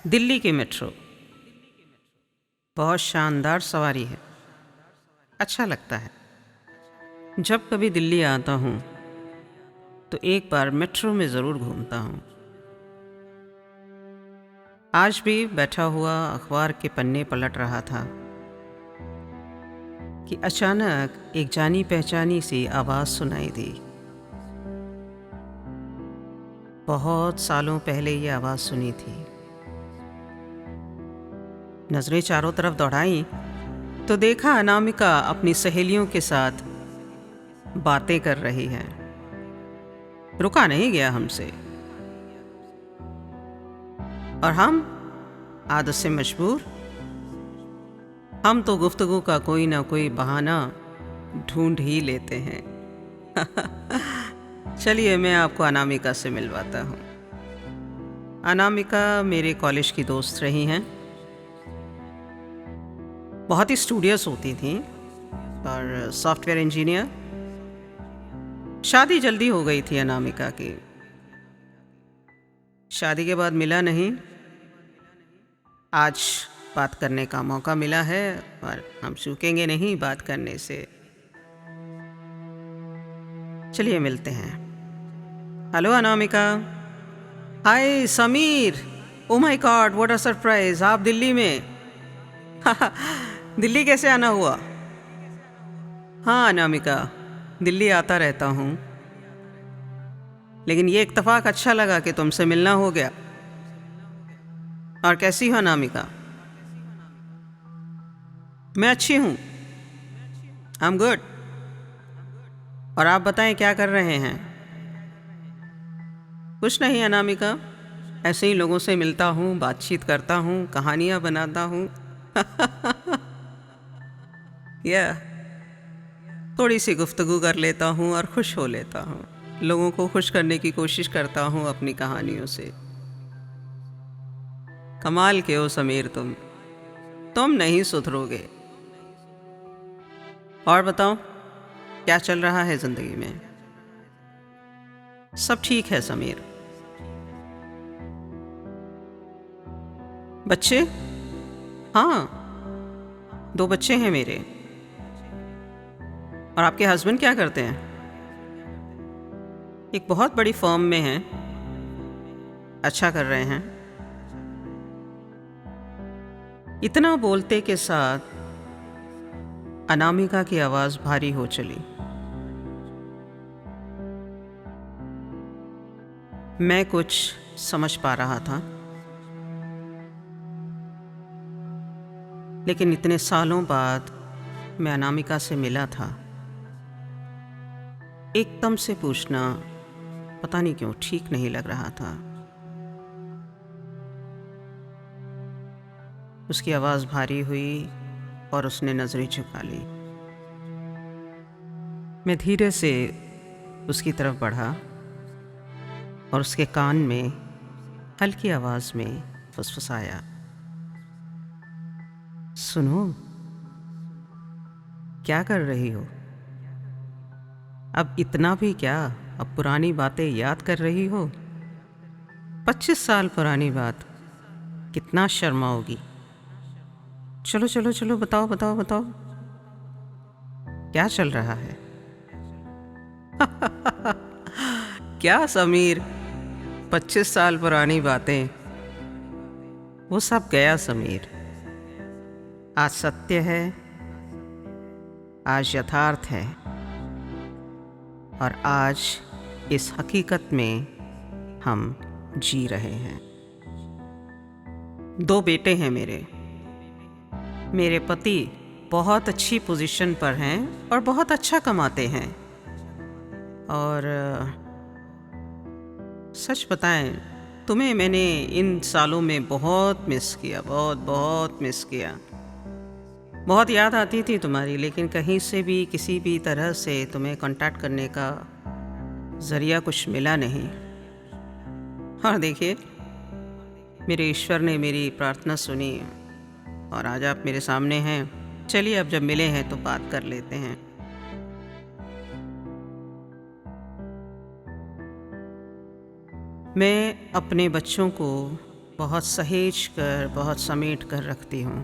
दिल्ली की मेट्रो बहुत शानदार सवारी है। अच्छा लगता है। जब कभी दिल्ली आता हूँ तो एक बार मेट्रो में ज़रूर घूमता हूँ। आज भी बैठा हुआ अखबार के पन्ने पलट रहा था कि अचानक एक जानी पहचानी सी आवाज़ सुनाई दी। बहुत सालों पहले ये आवाज़ सुनी थी। नज़रें चारों तरफ दौड़ाई तो देखा अनामिका अपनी सहेलियों के साथ बातें कर रही है। रुका नहीं गया हमसे और हम आदत से मजबूर, हम तो गुफ्तगू का कोई ना कोई बहाना ढूंढ ही लेते हैं। चलिए मैं आपको अनामिका से मिलवाता हूँ। अनामिका मेरे कॉलेज की दोस्त रही हैं। बहुत ही स्टूडियस होती थी और सॉफ्टवेयर इंजीनियर। शादी जल्दी हो गई थी अनामिका की। शादी के बाद मिला नहीं, आज बात करने का मौका मिला है और हम चूकेंगे नहीं बात करने से। चलिए मिलते हैं। Hello Anamika. Hi Sameer. Oh my God, what a surprise, आप दिल्ली में। दिल्ली कैसे आना हुआ? हाँ अनामिका, दिल्ली आता रहता हूँ, लेकिन ये इत्तेफाक अच्छा लगा कि तुमसे मिलना हो गया। और कैसी हो अनामिका? मैं अच्छी हूँ, आई एम गुड। और आप बताएं क्या कर रहे हैं? कुछ नहीं अनामिका, ऐसे ही लोगों से मिलता हूँ, बातचीत करता हूँ, कहानियाँ बनाता हूँ। या थोड़ी सी गुफ्तगू कर लेता हूँ और खुश हो लेता हूँ। लोगों को खुश करने की कोशिश करता हूँ अपनी कहानियों से। कमाल के हो समीर तुम नहीं सुधरोगे। और बताओ क्या चल रहा है जिंदगी में? सब ठीक है समीर। बच्चे? हाँ, 2 बच्चे हैं मेरे। और आपके हस्बैंड क्या करते हैं? एक बहुत बड़ी फर्म में हैं, अच्छा कर रहे हैं। इतना बोलते के साथ अनामिका की आवाज भारी हो चली। मैं कुछ समझ पा रहा था, लेकिन इतने सालों बाद मैं अनामिका से मिला था। एकदम से पूछना पता नहीं क्यों ठीक नहीं लग रहा था। उसकी आवाज भारी हुई और उसने नजरें झुका ली। मैं धीरे से उसकी तरफ बढ़ा और उसके कान में हल्की आवाज में फुसफुसाया, सुनो, क्या कर रही हो? अब इतना भी क्या, अब पुरानी बातें याद कर रही हो? 25 साल पुरानी बात, कितना शर्माओगी। चलो चलो चलो, बताओ बताओ बताओ, क्या चल रहा है? क्या समीर, 25 साल पुरानी बातें, वो सब गया समीर। आज सत्य है, आज यथार्थ है, और आज इस हकीकत में हम जी रहे हैं। 2 बेटे हैं मेरे पति बहुत अच्छी पोजीशन पर हैं और बहुत अच्छा कमाते हैं। और सच बताएं तुम्हें, मैंने इन सालों में बहुत मिस किया, बहुत बहुत मिस किया। बहुत याद आती थी तुम्हारी, लेकिन कहीं से भी किसी भी तरह से तुम्हें कांटेक्ट करने का ज़रिया कुछ मिला नहीं। और देखिए, मेरे ईश्वर ने मेरी प्रार्थना सुनी और आज आप मेरे सामने हैं। चलिए अब जब मिले हैं तो बात कर लेते हैं। मैं अपने बच्चों को बहुत सहेज कर, बहुत समेट कर रखती हूँ।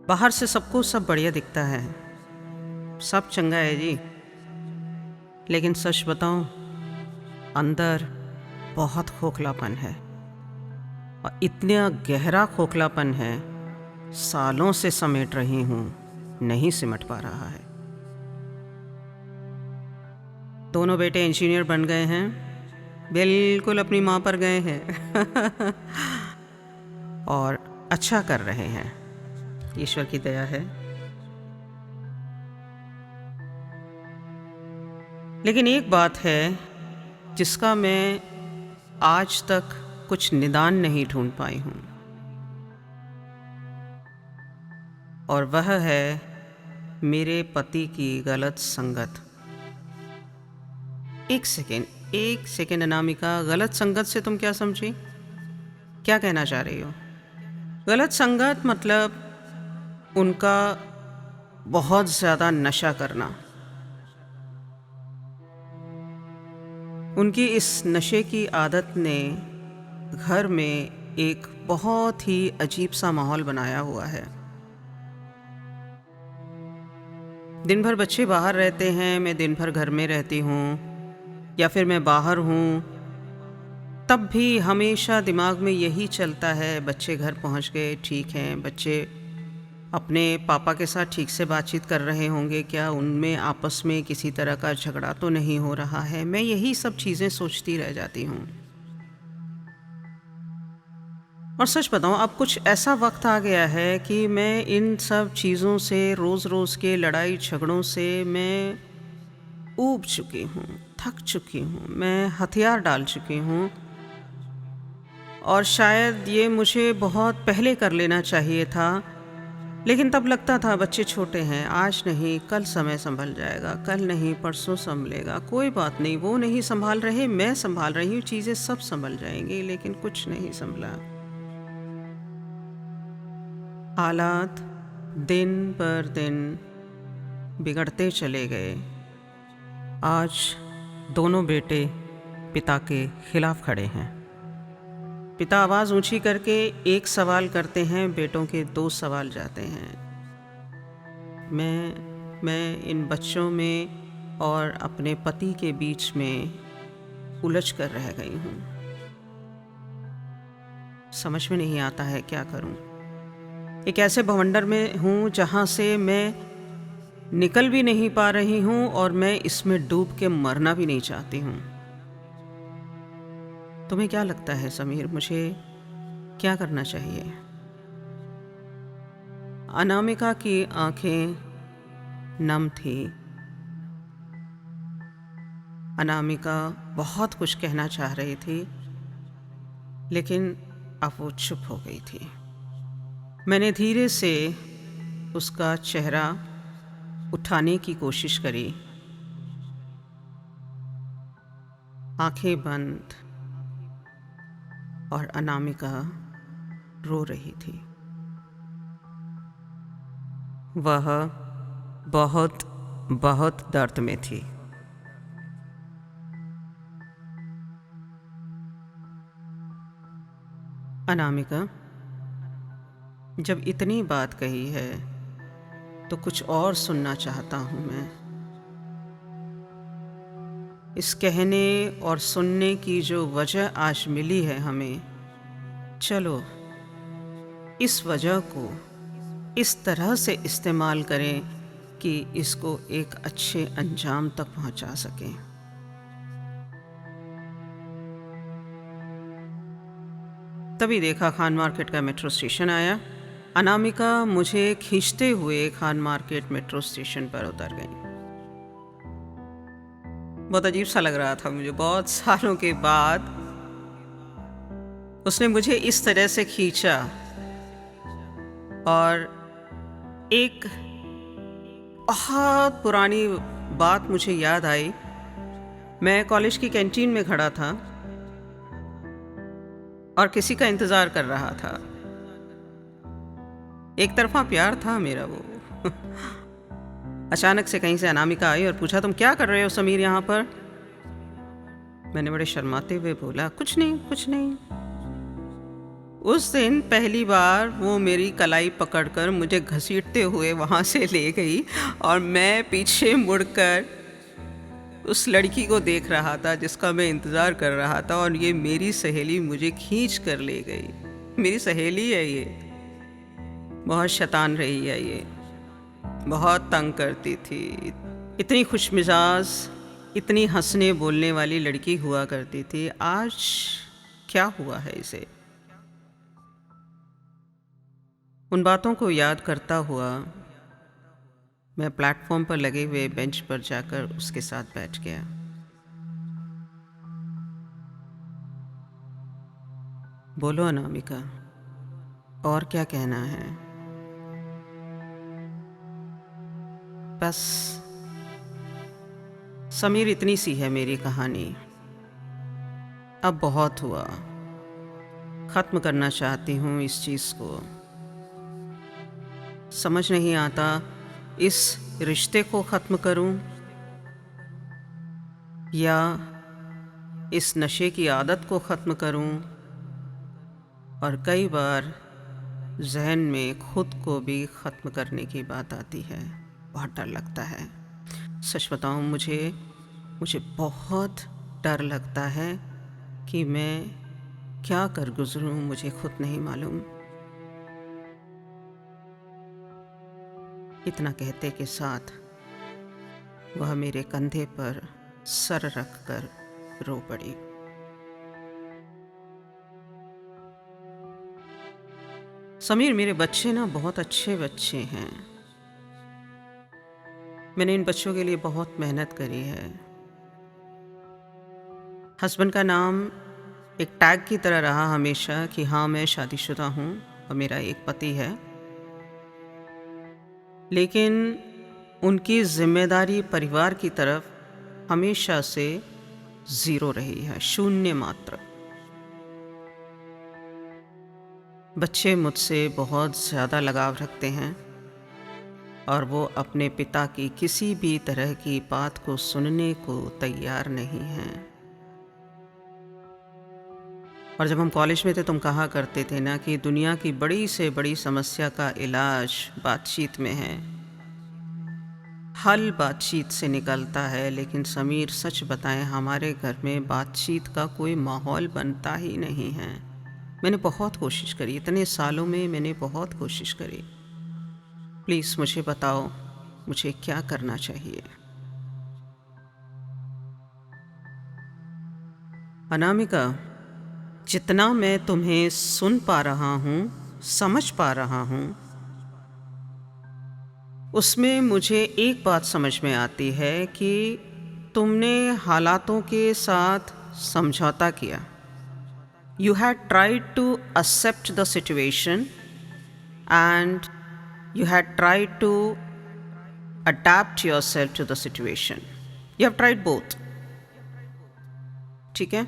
बाहर से सबको सब बढ़िया दिखता है, सब चंगा है जी, लेकिन सच बताऊँ, अंदर बहुत खोखलापन है। और इतना गहरा खोखलापन है, सालों से समेट रही हूँ, नहीं सिमट पा रहा है। दोनों बेटे इंजीनियर बन गए हैं, बिल्कुल अपनी माँ पर गए हैं और अच्छा कर रहे हैं, ईश्वर की दया है। लेकिन एक बात है जिसका मैं आज तक कुछ निदान नहीं ढूंढ पाई हूँ, और वह है मेरे पति की गलत संगत। एक सेकेंड अनामिका, गलत संगत से तुम क्या समझी? क्या कहना चाह रही हो? गलत संगत मतलब उनका बहुत ज़्यादा नशा करना। उनकी इस नशे की आदत ने घर में एक बहुत ही अजीब सा माहौल बनाया हुआ है। दिन भर बच्चे बाहर रहते हैं, मैं दिन भर घर में रहती हूँ, या फिर मैं बाहर हूँ, तब भी हमेशा दिमाग में यही चलता है, बच्चे घर पहुँच गए, ठीक हैं, बच्चे अपने पापा के साथ ठीक से बातचीत कर रहे होंगे क्या, उनमें आपस में किसी तरह का झगड़ा तो नहीं हो रहा है। मैं यही सब चीज़ें सोचती रह जाती हूँ। और सच बताऊँ, अब कुछ ऐसा वक्त आ गया है कि मैं इन सब चीज़ों से, रोज़ रोज़ के लड़ाई झगड़ों से मैं ऊब चुकी हूँ, थक चुकी हूँ, मैं हथियार डाल चुकी हूँ। और शायद ये मुझे बहुत पहले कर लेना चाहिए था, लेकिन तब लगता था बच्चे छोटे हैं, आज नहीं कल समय संभल जाएगा, कल नहीं परसों संभलेगा, कोई बात नहीं, वो नहीं संभाल रहे, मैं संभाल रही हूँ, चीज़ें सब संभल जाएंगी। लेकिन कुछ नहीं संभला। हालात दिन पर दिन बिगड़ते चले गए। आज दोनों बेटे पिता के खिलाफ खड़े हैं। पिता आवाज़ ऊंची करके एक सवाल करते हैं, बेटों के 2 सवाल जाते हैं। मैं इन बच्चों में और अपने पति के बीच में उलझ कर रह गई हूँ। समझ में नहीं आता है क्या करूँ। एक ऐसे भवंडर में हूँ जहाँ से मैं निकल भी नहीं पा रही हूँ, और मैं इसमें डूब के मरना भी नहीं चाहती हूँ। तुम्हें क्या लगता है समीर, मुझे क्या करना चाहिए? अनामिका की आंखें नम थी। अनामिका बहुत कुछ कहना चाह रही थी, लेकिन अब वो चुप हो गई थी। मैंने धीरे से उसका चेहरा उठाने की कोशिश करी। आंखें बंद, और अनामिका रो रही थी। वह बहुत बहुत दर्द में थी। अनामिका, जब इतनी बात कही है तो कुछ और सुनना चाहता हूँ मैं। इस कहने और सुनने की जो वजह आज मिली है हमें, चलो इस वजह को इस तरह से इस्तेमाल करें कि इसको एक अच्छे अंजाम तक पहुंचा सकें। तभी देखा खान मार्केट का मेट्रो स्टेशन आया। अनामिका मुझे खींचते हुए खान मार्केट मेट्रो स्टेशन पर उतर गई। बहुत अजीब सा लग रहा था मुझे। बहुत सालों के बाद उसने मुझे इस तरह से खींचा, और एक बहुत पुरानी बात मुझे याद आई। मैं कॉलेज की कैंटीन में खड़ा था और किसी का इंतज़ार कर रहा था। एक तरफा प्यार था मेरा वो। अचानक से कहीं से अनामिका आई और पूछा, तुम क्या कर रहे हो समीर यहाँ पर? मैंने बड़े शर्माते हुए बोला, कुछ नहीं कुछ नहीं। उस दिन पहली बार वो मेरी कलाई पकड़कर मुझे घसीटते हुए वहाँ से ले गई और मैं पीछे मुड़कर उस लड़की को देख रहा था जिसका मैं इंतज़ार कर रहा था, और ये मेरी सहेली मुझे खींच कर ले गई। मेरी सहेली है ये, बहुत शैतान रही है ये, बहुत तंग करती थी। इतनी खुशमिजाज, इतनी हंसने बोलने वाली लड़की हुआ करती थी। आज क्या हुआ है इसे? उन बातों को याद करता हुआ मैं प्लेटफॉर्म पर लगे हुए बेंच पर जाकर उसके साथ बैठ गया। बोलो अनामिका, और क्या कहना है? बस समीर, इतनी सी है मेरी कहानी। अब बहुत हुआ, ख़त्म करना चाहती हूँ इस चीज़ को। समझ नहीं आता इस रिश्ते को ख़त्म करूं या इस नशे की आदत को ख़त्म करूं। और कई बार जहन में खुद को भी ख़त्म करने की बात आती है। बहुत डर लगता है, सच बताऊं, मुझे बहुत डर लगता है कि मैं क्या कर गुज़रूं, मुझे खुद नहीं मालूम। इतना कहते के साथ वह मेरे कंधे पर सर रख कर रो पड़ी। समीर, मेरे बच्चे ना बहुत अच्छे बच्चे हैं। मैंने इन बच्चों के लिए बहुत मेहनत करी है। हस्बैंड का नाम एक टैग की तरह रहा हमेशा कि हाँ, मैं शादीशुदा हूँ और मेरा एक पति है, लेकिन उनकी जिम्मेदारी परिवार की तरफ हमेशा से ज़ीरो रही है, शून्य मात्र। बच्चे मुझसे बहुत ज़्यादा लगाव रखते हैं और वो अपने पिता की किसी भी तरह की बात को सुनने को तैयार नहीं हैं। और जब हम कॉलेज में थे तुम कहा करते थे ना कि दुनिया की बड़ी से बड़ी समस्या का इलाज बातचीत में है, हल बातचीत से निकलता है। लेकिन समीर, सच बताएं, हमारे घर में बातचीत का कोई माहौल बनता ही नहीं है। मैंने बहुत कोशिश करी, इतने सालों में मैंने बहुत कोशिश करी। प्लीज़ मुझे बताओ, मुझे क्या करना चाहिए? अनामिका, जितना मैं तुम्हें सुन पा रहा हूँ, समझ पा रहा हूँ, उसमें मुझे एक बात समझ में आती है कि तुमने हालातों के साथ समझौता किया। You had tried to accept the situation and you had tried to adapt yourself to the situation. You have tried both. ठीक है?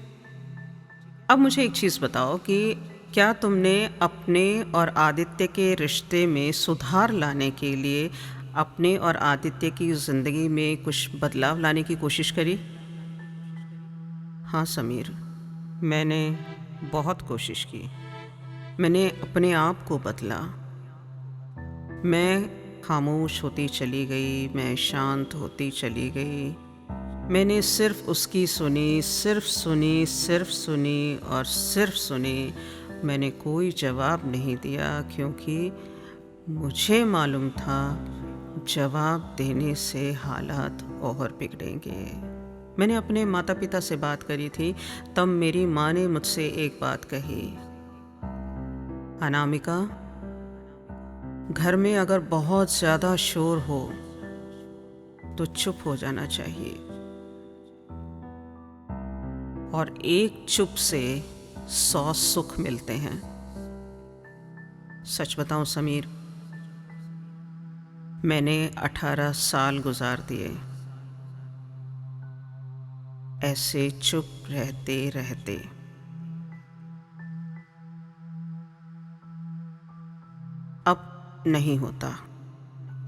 अब मुझे एक चीज़ बताओ कि क्या तुमने अपने और आदित्य के रिश्ते में सुधार लाने के लिए अपने और आदित्य की ज़िंदगी में कुछ बदलाव लाने की कोशिश करी? हाँ समीर, मैंने बहुत कोशिश की। मैंने अपने आप को बदला। मैं खामोश होती चली गई, मैं शांत होती चली गई। मैंने सिर्फ उसकी सुनी, सिर्फ सुनी, सिर्फ सुनी और सिर्फ सुनी। मैंने कोई जवाब नहीं दिया क्योंकि मुझे मालूम था जवाब देने से हालात और बिगड़ेंगे। मैंने अपने माता पिता से बात करी थी, तब मेरी माँ ने मुझसे एक बात कही, अनामिका, घर में अगर बहुत ज़्यादा शोर हो तो चुप हो जाना चाहिए, और एक चुप से 100 सुख मिलते हैं। सच बताऊं समीर, मैंने 18 साल गुजार दिए ऐसे चुप रहते रहते। अब नहीं होता,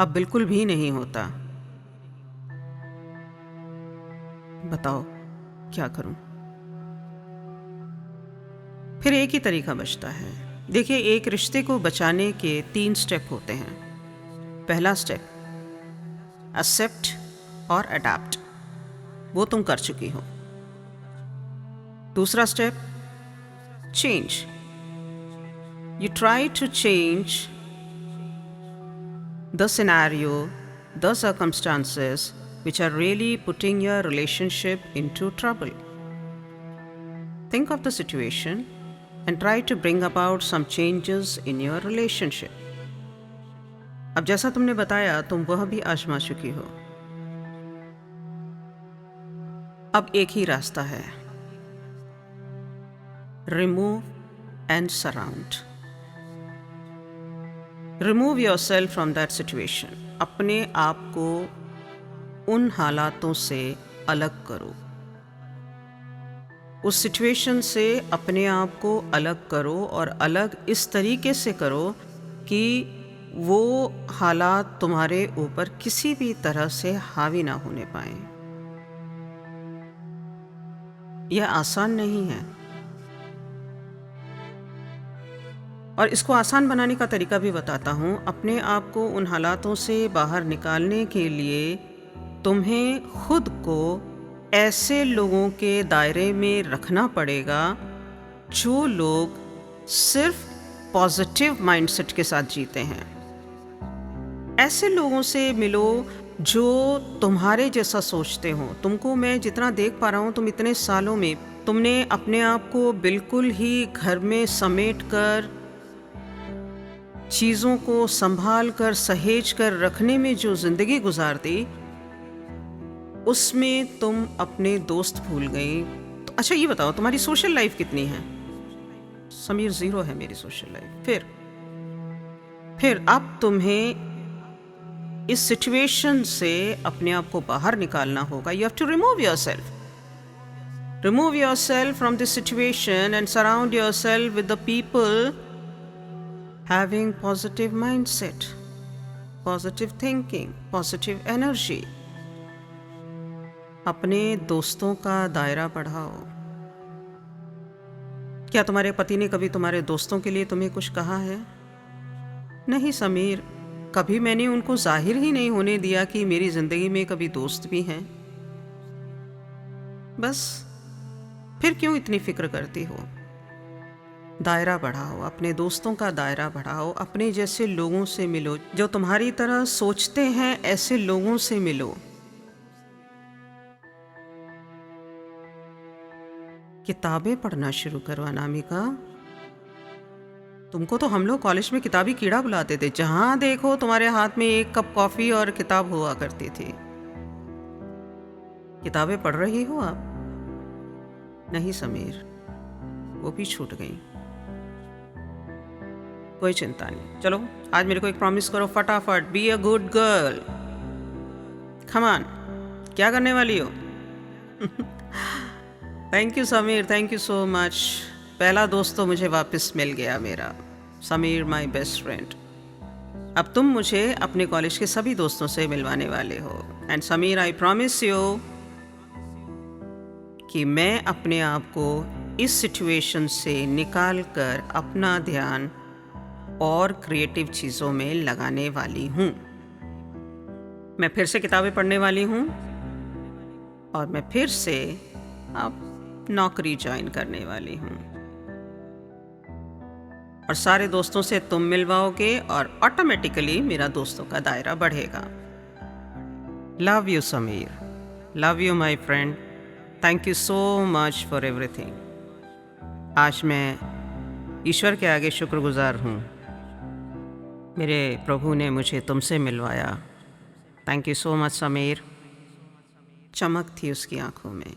अब बिल्कुल भी नहीं होता। बताओ क्या करूं? फिर एक ही तरीका बचता है, देखिए, एक रिश्ते को बचाने के 3 स्टेप होते हैं। पहला स्टेप एक्सेप्ट और अडैप्ट, वो तुम कर चुकी हो। दूसरा step change, you try to change the scenario, the circumstances which are really putting your relationship into trouble. Think of the situation and try to bring about some changes in your relationship. अब जैसा तुमने बताया, तुम वह भी आजमा चुकी हो। अब एक ही रास्ता है, remove and surround. Remove your self from that situation. अपने आप को उन हालातों से अलग करो, उस सिचुएशन से अपने आप को अलग करो, और अलग इस तरीके से करो कि वो हालात तुम्हारे ऊपर किसी भी तरह से हावी ना होने पाए। यह आसान नहीं है, और इसको आसान बनाने का तरीका भी बताता हूँ। अपने आप को उन हालातों से बाहर निकालने के लिए तुम्हें खुद को ऐसे लोगों के दायरे में रखना पड़ेगा जो लोग सिर्फ पॉजिटिव माइंडसेट के साथ जीते हैं। ऐसे लोगों से मिलो जो तुम्हारे जैसा सोचते हो। तुमको मैं जितना देख पा रहा हूँ, तुम इतने सालों में तुमने अपने आप को बिल्कुल ही घर में समेट कर, चीज़ों को संभाल कर, सहेज कर रखने में जो ज़िंदगी गुजार दी, उसमें तुम अपने दोस्त भूल गई। तो अच्छा ये बताओ, तुम्हारी सोशल लाइफ कितनी है? समीर, 0 है मेरी सोशल लाइफ। फिर अब तुम्हें इस सिचुएशन से अपने आप को बाहर निकालना होगा। You have to remove yourself from this situation and surround yourself with the people having positive mindset, positive thinking, positive energy. अपने दोस्तों का दायरा बढ़ाओ। क्या तुम्हारे पति ने कभी तुम्हारे दोस्तों के लिए तुम्हें कुछ कहा है? नहीं समीर, कभी मैंने उनको जाहिर ही नहीं होने दिया कि मेरी जिंदगी में कभी दोस्त भी हैं। बस फिर क्यों इतनी फिक्र करती हो? दायरा बढ़ाओ, अपने दोस्तों का दायरा बढ़ाओ, अपने जैसे लोगों से मिलो, जो तुम्हारी तरह सोचते हैं, ऐसे लोगों से मिलो। किताबें पढ़ना शुरू करो अनामिका। तुमको तो हम लोग कॉलेज में किताबी कीड़ा बुलाते थे। जहां देखो तुम्हारे हाथ में 1 कप कॉफी और किताब हुआ करती थी। किताबें पढ़ रही हो आप? नहीं समीर, वो भी छूट गई। कोई चिंता नहीं, चलो आज मेरे को एक प्रॉमिस करो फटाफट। Be a good girl, come on. क्या करने वाली हो? Thank you Sameer, thank you so much. पहला दोस्त तो मुझे वापस मिल गया मेरा, समीर माय बेस्ट फ्रेंड। अब तुम मुझे अपने कॉलेज के सभी दोस्तों से मिलवाने वाले हो। And Sameer, I promise you कि मैं अपने आप को इस सिचुएशन से निकाल कर अपना ध्यान और क्रिएटिव चीज़ों में लगाने वाली हूँ। मैं फिर से किताबें पढ़ने वाली हूँ, और मैं फिर से अब नौकरी ज्वाइन करने वाली हूँ, और सारे दोस्तों से तुम मिलवाओगे, और ऑटोमेटिकली मेरा दोस्तों का दायरा बढ़ेगा। Love you Sameer, love you my friend, thank you so much for everything. आज मैं ईश्वर के आगे शुक्रगुजार हूँ, मेरे प्रभु ने मुझे तुमसे मिलवाया। Thank you so much Sameer. चमक थी उसकी आंखों में,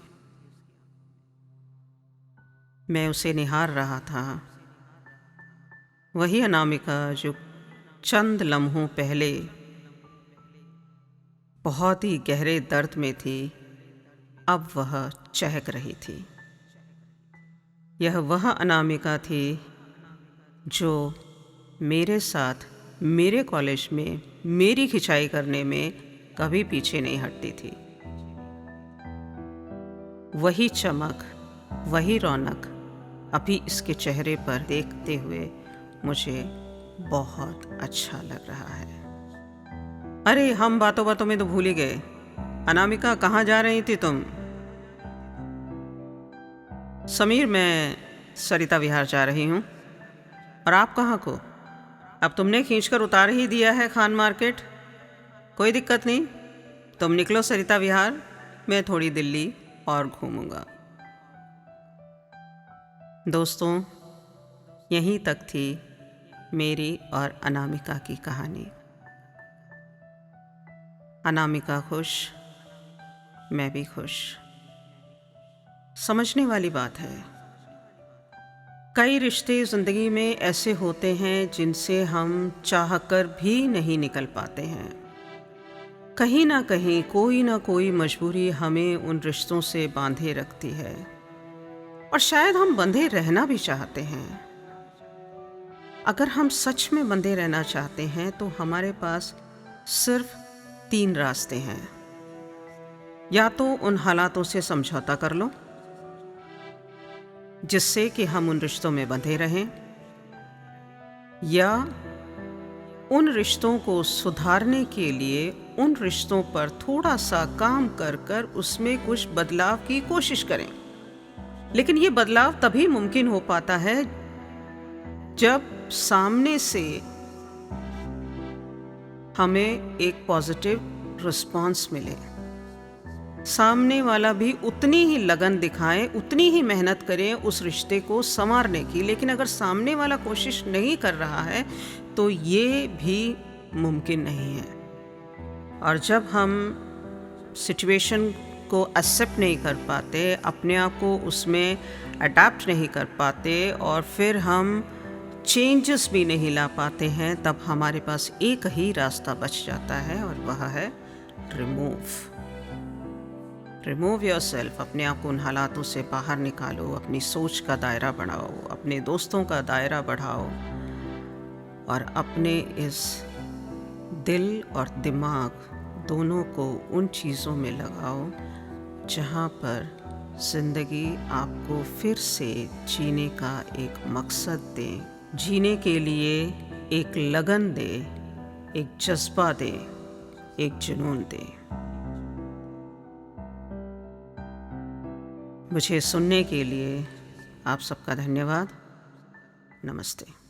मैं उसे निहार रहा था। वही अनामिका जो चंद लम्हों पहले बहुत ही गहरे दर्द में थी, अब वह चहक रही थी। यह वह अनामिका थी जो मेरे साथ मेरे कॉलेज में मेरी खिंचाई करने में कभी पीछे नहीं हटती थी। वही चमक, वही रौनक अभी इसके चेहरे पर देखते हुए मुझे बहुत अच्छा लग रहा है। अरे, हम बातों बातों में तो भूल ही गए। अनामिका, कहाँ जा रही थी तुम? समीर, मैं सरिता विहार जा रही हूँ। और आप कहाँ को? अब तुमने खींचकर उतार ही दिया है खान मार्केट। कोई दिक्कत नहीं, तुम निकलो सरिता विहार, मैं थोड़ी दिल्ली और घूमूंगा। दोस्तों, यहीं तक थी मेरी और अनामिका की कहानी। अनामिका खुश, मैं भी खुश। समझने वाली बात है, कई रिश्ते ज़िंदगी में ऐसे होते हैं जिनसे हम चाहकर भी नहीं निकल पाते हैं। कहीं ना कहीं कोई ना कोई मजबूरी हमें उन रिश्तों से बांधे रखती है, और शायद हम बंधे रहना भी चाहते हैं। अगर हम सच में बंधे रहना चाहते हैं तो हमारे पास सिर्फ 3 रास्ते हैं। या तो उन हालातों से समझौता कर लो जिससे कि हम उन रिश्तों में बंधे रहें, या उन रिश्तों को सुधारने के लिए उन रिश्तों पर थोड़ा सा काम कर कर उसमें कुछ बदलाव की कोशिश करें। लेकिन ये बदलाव तभी मुमकिन हो पाता है जब सामने से हमें एक पॉजिटिव रिस्पॉन्स मिले, सामने वाला भी उतनी ही लगन दिखाए, उतनी ही मेहनत करे उस रिश्ते को संवारने की। लेकिन अगर सामने वाला कोशिश नहीं कर रहा है तो ये भी मुमकिन नहीं है। और जब हम सिचुएशन को एक्सेप्ट नहीं कर पाते, अपने आप को उसमें अडैप्ट नहीं कर पाते, और फिर हम चेंजेस भी नहीं ला पाते हैं, तब हमारे पास एक ही रास्ता बच जाता है, और वह है रिमूव योरसेल्फ। अपने आप को उन हालातों से बाहर निकालो, अपनी सोच का दायरा बढ़ाओ, अपने दोस्तों का दायरा बढ़ाओ, और अपने इस दिल और दिमाग दोनों को उन चीज़ों में लगाओ जहाँ पर ज़िंदगी आपको फिर से जीने का एक मकसद दे, जीने के लिए एक लगन दे, एक जज्बा दे, एक जुनून दे। मुझे सुनने के लिए आप सबका धन्यवाद। नमस्ते।